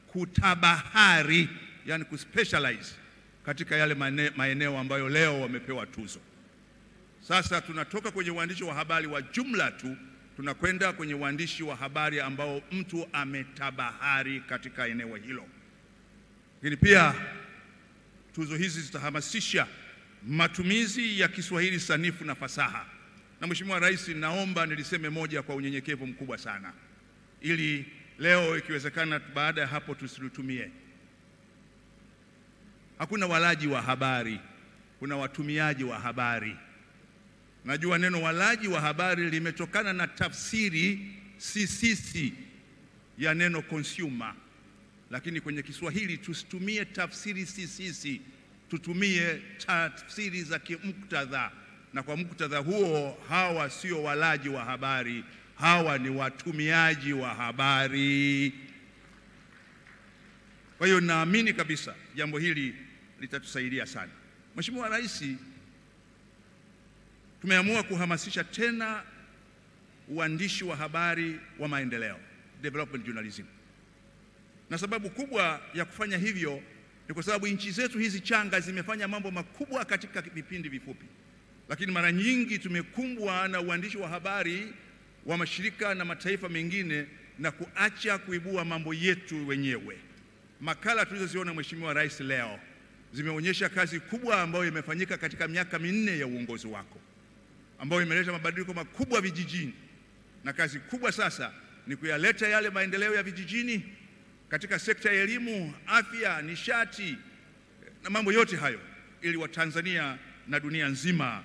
kutabahari, yani kuspecialize katika yale maeneo ambayo leo wamepewa tuzo. Sasa tunatoka kwenye uandishi wa habari wa jumla tu, tunakwenda kwenye uandishi wa habari ambao mtu ametabahari katika eneo hilo. Lakini pia tuzo hizi zitahamasisha matumizi ya Kiswahili sanifu na fasaha. Na Mheshimiwa Rais, naomba niliseme moja kwa unyenyekevu mkubwa sana, ili leo ikiwezekana baada ya hapo tusilutumie. Hakuna walaji wa habari, kuna watumiaji wa habari. Najua neno walaji wa habari limetokana na tafsiri sisisi ya neno consumer, lakini kwenye Kiswahili tusitumie tafsiri sisisi, tutumie tafsiri za kimuktadha. Na kwa muktadha huo, hawa sio walaji wa habari, hawa ni watumiaji wa habari. Kwa hiyo naamini kabisa jambo hili litatusaidia sana. Mheshimiwa Rais, tumeamua kuhamasisha tena uandishi wa habari wa maendeleo, development journalism. Na sababu kubwa ya kufanya hivyo ni kwa sababu nchi zetu hizi changa zimefanya mambo makubwa katika vipindi vifupi, lakini mara nyingi tumekumbwa na uandishi wa habari wa mashirika na mataifa mengine na kuacha kuibua mambo yetu wenyewe. Makala tulizoziona Mheshimiwa Rais leo zimeonyesha kazi kubwa ambayo imefanyika katika miaka minne ya uongozi wako, ambayo imeleta mabadiliko makubwa vijijini, na kazi kubwa sasa ni kuyaleta yale maendeleo ya vijijini katika sekta ya elimu, afya, nishati na mambo yote hayo, ili Watanzania na dunia nzima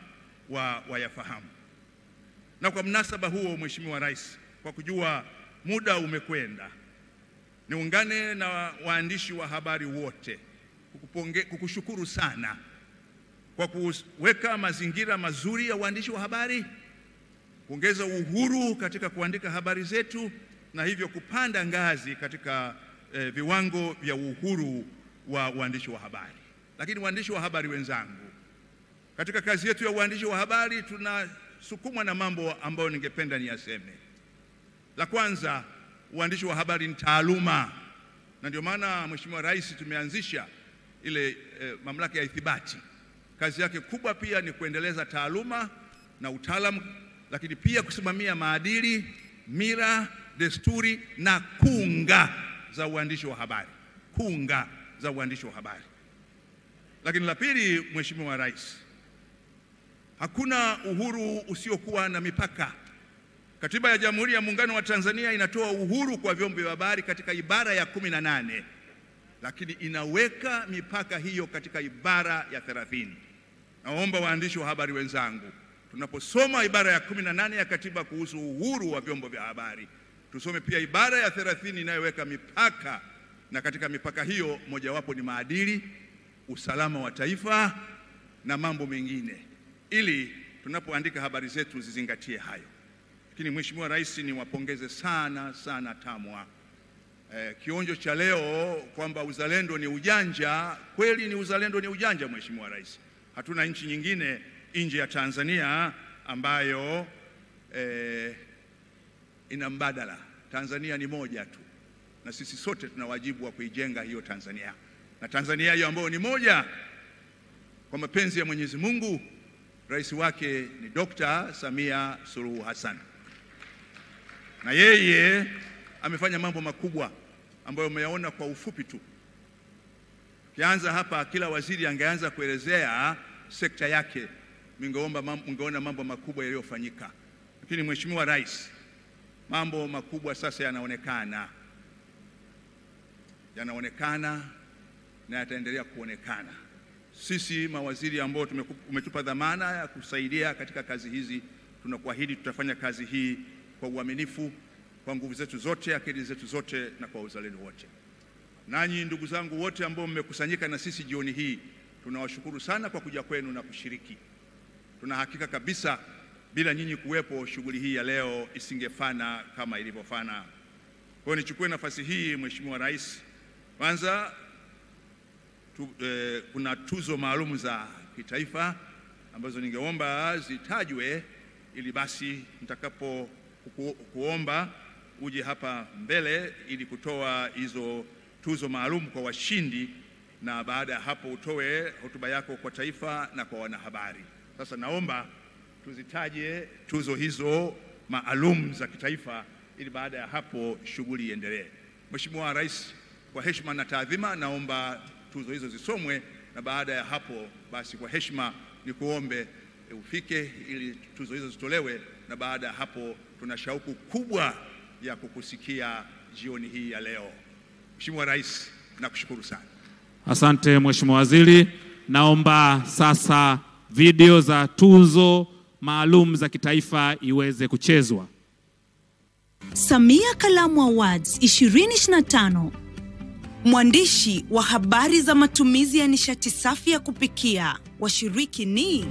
wayafahamu. Na kwa mnasaba huo, Mheshimiwa Rais, kwa kujua muda umekwenda, niungane na waandishi wa habari wote kukushukuru sana kwa kuweka mazingira mazuri ya uandishi wa habari, kuongeza uhuru katika kuandika habari zetu, na hivyo kupanda ngazi katika viwango vya uhuru wa uandishi wa habari. Lakini waandishi wa habari wenzangu, katika kazi yetu ya uandishi wa habari tunasukumwa na mambo ambayo ningependa niyaseme. La kwanza, uandishi wa habari ni taaluma, na ndio maana Mheshimiwa Rais tumeanzisha ile mamlaka ya ithibati. Kazi yake kubwa pia ni kuendeleza taaluma na utaalamu, lakini pia kusimamia maadili, mila, desturi na kunga za uandishi wa habari, kunga za uandishi wa habari. Lakini la pili, Mheshimiwa Rais, hakuna uhuru usiokuwa na mipaka. Katiba ya Jamhuri ya Muungano wa Tanzania inatoa uhuru kwa vyombo vya habari katika ibara ya 18, lakini inaweka mipaka hiyo katika ibara ya 30. Naomba waandishi wa habari wenzangu, tunaposoma ibara ya 18 ya katiba kuhusu uhuru wa vyombo vya habari, tusome pia ibara ya 30 inayoweka mipaka, na katika mipaka hiyo mojawapo ni maadili, usalama wa taifa na mambo mengine, ili tunapoandika habari zetu zizingatie hayo. Lakini Mheshimiwa Rais, niwapongeze sana sana TAMWA. Kionjo cha leo kwamba uzalendo ni ujanja, kweli ni uzalendo ni ujanja Mheshimiwa Rais. Hatuna nchi nyingine nje ya Tanzania ambayo ina mbadala. Tanzania ni moja tu, na sisi sote tuna wajibu wa kuijenga hiyo Tanzania. Na Tanzania hiyo ambayo ni moja, kwa mapenzi ya Mwenyezi Mungu, rais wake ni Dr. Samia Suluhu Hassan, na yeye amefanya mambo makubwa ambayo umeyaona kwa ufupi tu. Kianza hapa, kila waziri angeanza kuelezea sekta yake, mngeona mambo makubwa yaliyofanyika. Lakini Mheshimiwa Rais, mambo makubwa sasa yanaonekana na yataendelea kuonekana. Sisi mawaziri ambao umetupa dhamana ya kusaidia katika kazi hizi, tunakuahidi tutafanya kazi hii kwa uaminifu, kwa nguvu zetu zote, akili zetu zote, na kwa uzalendo wote. Nanyi ndugu zangu wote ambao mmekusanyika na sisi jioni hii, tunawashukuru sana kwa kuja kwenu na kushiriki. Tuna hakika kabisa bila nyinyi kuwepo, shughuli hii ya leo isingefana kama ilivyofana. Kwa hiyo nichukue nafasi hii, Mheshimiwa Rais, kwanza kuna tuzo maalum za kitaifa ambazo ningeomba zitajwe, ili basi mtakapo kuomba uje hapa mbele ili kutoa hizo tuzo maalum kwa washindi, na baada ya hapo utoe hotuba yako kwa taifa na kwa wanahabari. Sasa naomba tuzitaje tuzo hizo maalum za kitaifa ili baada ya hapo shughuli iendelee. Mheshimiwa Rais, kwa heshima na taadhima, naomba tuzo hizo zisomwe, na baada ya hapo basi kwa heshima nikuombe ufike ili tuzo hizo zitolewe, na baada ya hapo tuna shauku kubwa ya kukusikia jioni hii ya leo. Mheshimiwa Rais, nakushukuru sana. Asante Mheshimiwa Waziri. Naomba sasa video za tuzo maalum za kitaifa iweze kuchezwa. Samia Kalamu Awards 2025. Mwandishi wa habari za matumizi ya nishati safi ya kupikia. Washiriki ni